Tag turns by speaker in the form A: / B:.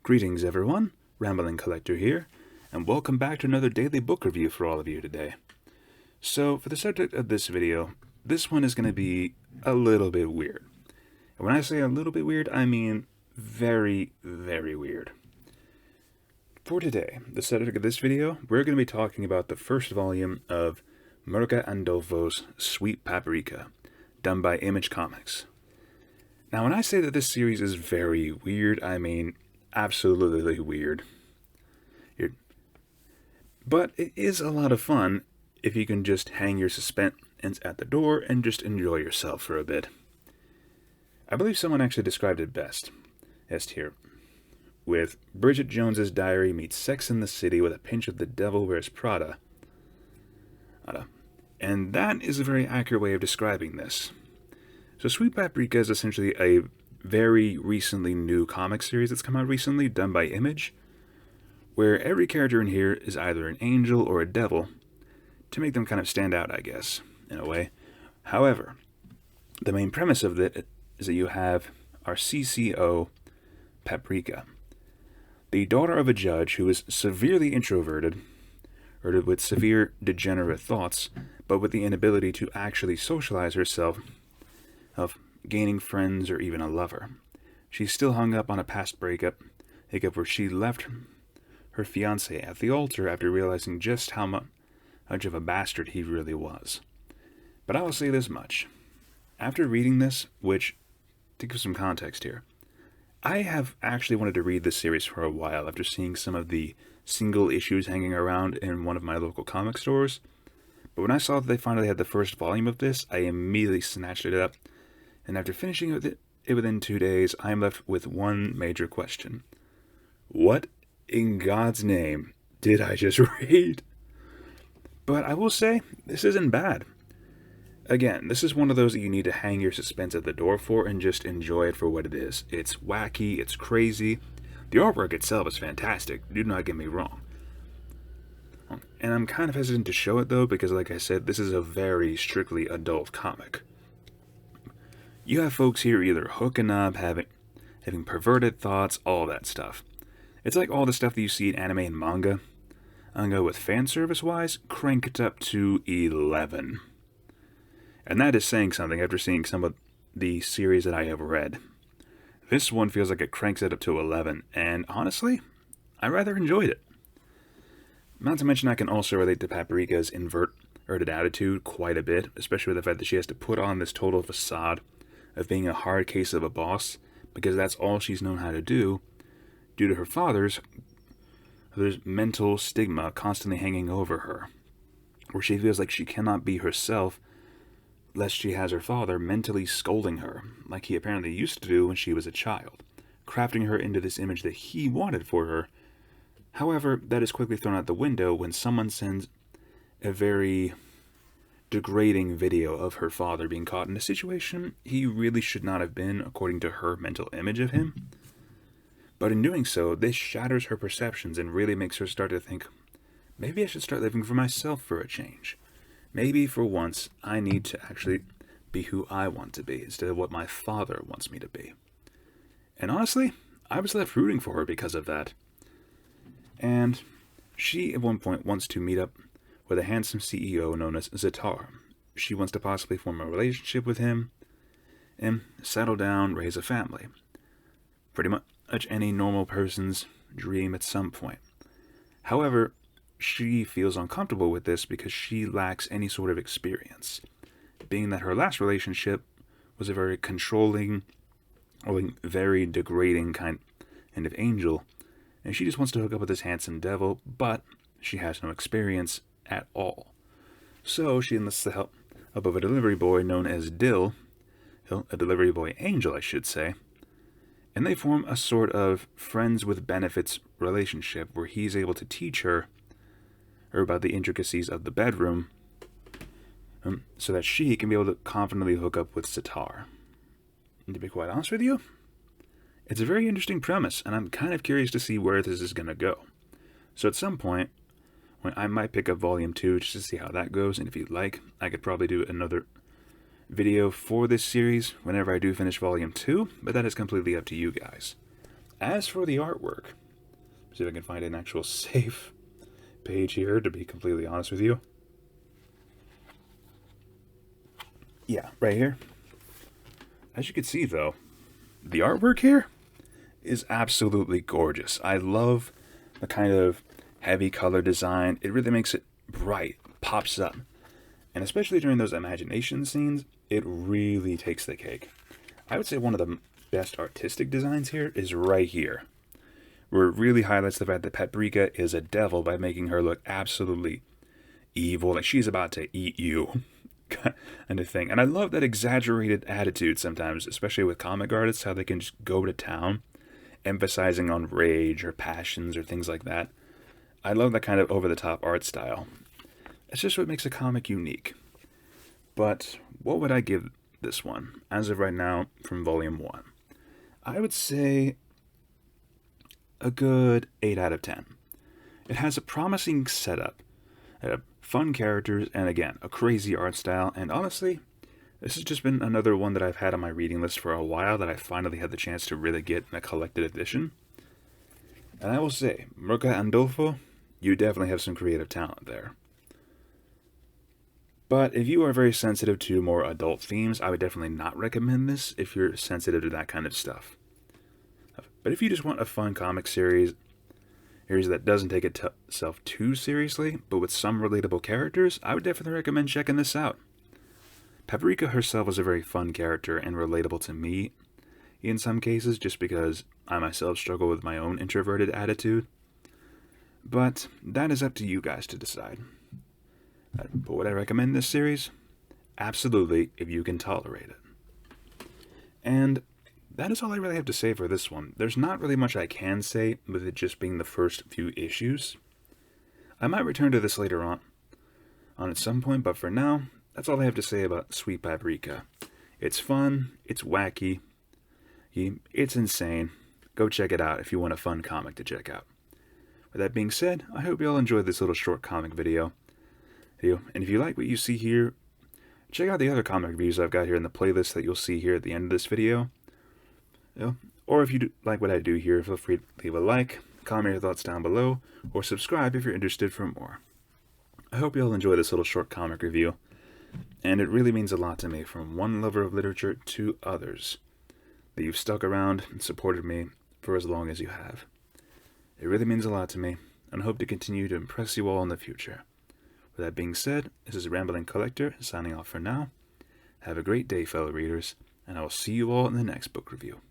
A: Greetings everyone, Rambling Collector here, and welcome back to another daily book review for all of you today. So, for the subject of this video, this one is going to be a little bit weird. And when I say a little bit weird, I mean very, very weird. For today, the subject of this video, we're going to be talking about the first volume of Mirka Andolfo's Sweet Paprika, done by Image Comics. Now, when I say that this series is very weird, I mean absolutely weird. But it is a lot of fun if you can just hang your suspense at the door and just enjoy yourself for a bit. I believe someone actually described it best here, with Bridget Jones's Diary meets Sex in the City with a pinch of The Devil Wears Prada. And that is a very accurate way of describing this. So Sweet Paprika is essentially a very recently new comic series that's come out recently, done by Image, where every character in here is either an angel or a devil, to make them kind of stand out, I guess, in a way. However, the main premise of it is that you have our CCO, Paprika, the daughter of a judge who is severely introverted, or with severe degenerate thoughts, but with the inability to actually socialize herself, of gaining friends or even a lover. She's still hung up on a past breakup where she left her fiancé at the altar after realizing just how much of a bastard he really was. But I will say this much. After reading this, which, to give some context here, I have actually wanted to read this series for a while after seeing some of the single issues hanging around in one of my local comic stores. But when I saw that they finally had the first volume of this, I immediately snatched it up. And after finishing it within 2 days, I am left with one major question. What in God's name did I just read? But I will say, this isn't bad. Again, this is one of those that you need to hang your suspense at the door for and just enjoy it for what it is. It's wacky, it's crazy. The artwork itself is fantastic, do not get me wrong. And I'm kind of hesitant to show it though, because like I said, this is a very strictly adult comic. You have folks here either hooking up, having perverted thoughts, all that stuff. It's like all the stuff that you see in anime and manga. With fan service wise, cranked up to 11. And that is saying something after seeing some of the series that I have read. This one feels like it cranks it up to 11, and honestly, I rather enjoyed it. Not to mention I can also relate to Paprika's inverted attitude quite a bit, especially with the fact that she has to put on this total facade of being a hard case of a boss, because that's all she's known how to do, due to her father's mental stigma constantly hanging over her, where she feels like she cannot be herself, lest she has her father mentally scolding her, like he apparently used to do when she was a child, crafting her into this image that he wanted for her. However, that is quickly thrown out the window when someone sends a very degrading video of her father being caught in a situation he really should not have been according to her mental image of him. But in doing so, this shatters her perceptions and really makes her start to think, maybe I should start living for myself for a change. Maybe for once I need to actually be who I want to be instead of what my father wants me to be. And honestly, I was left rooting for her because of that. And she at one point wants to meet up with a handsome CEO known as Zatar. She wants to possibly form a relationship with him and settle down, raise a family. Pretty much any normal person's dream at some point. However, she feels uncomfortable with this because she lacks any sort of experience, being that her last relationship was a very controlling, or very degrading kind of angel, and she just wants to hook up with this handsome devil, but she has no experience at all. So she enlists the help of a delivery boy known as Dill, a delivery boy angel, I should say, and they form a sort of friends with benefits relationship where he's able to teach her about the intricacies of the bedroom so that she can be able to confidently hook up with Sitar. And to be quite honest with you, it's a very interesting premise, and I'm kind of curious to see where this is going to go. So at some point, when I might pick up Volume 2 just to see how that goes, and if you'd like, I could probably do another video for this series whenever I do finish Volume 2, but that is completely up to you guys. As for the artwork, see if I can find an actual safe page here, to be completely honest with you. Yeah, right here. As you can see, though, the artwork here is absolutely gorgeous. I love the kind of heavy color design. It really makes it bright, pops up. And especially during those imagination scenes, it really takes the cake. I would say one of the best artistic designs here is right here, where it really highlights the fact that Paprika is a devil by making her look absolutely evil, like she's about to eat you, kind of thing. And I love that exaggerated attitude sometimes, especially with comic artists, how they can just go to town, emphasizing on rage or passions or things like that. I love that kind of over-the-top art style. It's just what makes a comic unique. But what would I give this one, as of right now, from Volume 1? I would say a good 8 out of 10. It has a promising setup, fun characters, and again, a crazy art style, and honestly, this has just been another one that I've had on my reading list for a while that I finally had the chance to really get in a collected edition. And I will say, Mirka Andolfo, you definitely have some creative talent there. But if you are very sensitive to more adult themes, I would definitely not recommend this if you're sensitive to that kind of stuff. But if you just want a fun comic series that doesn't take itself too seriously, but with some relatable characters, I would definitely recommend checking this out. Paprika herself is a very fun character and relatable to me in some cases, just because I myself struggle with my own introverted attitude. But that is up to you guys to decide. But would I recommend this series? Absolutely, if you can tolerate it. And that is all I really have to say for this one. There's not really much I can say, with it just being the first few issues. I might return to this later on at some point, but for now, that's all I have to say about Sweet Paprika. It's fun, it's wacky, it's insane. Go check it out if you want a fun comic to check out. With that being said, I hope you all enjoyed this little short comic video. And if you like what you see here, check out the other comic reviews I've got here in the playlist that you'll see here at the end of this video. Or if you like what I do here, feel free to leave a like, comment your thoughts down below, or subscribe if you're interested for more. I hope you all enjoy this little short comic review, and it really means a lot to me, from one lover of literature to others, that you've stuck around and supported me for as long as you have. It really means a lot to me, and I hope to continue to impress you all in the future. With that being said, this is Rambling Collector signing off for now. Have a great day, fellow readers, and I will see you all in the next book review.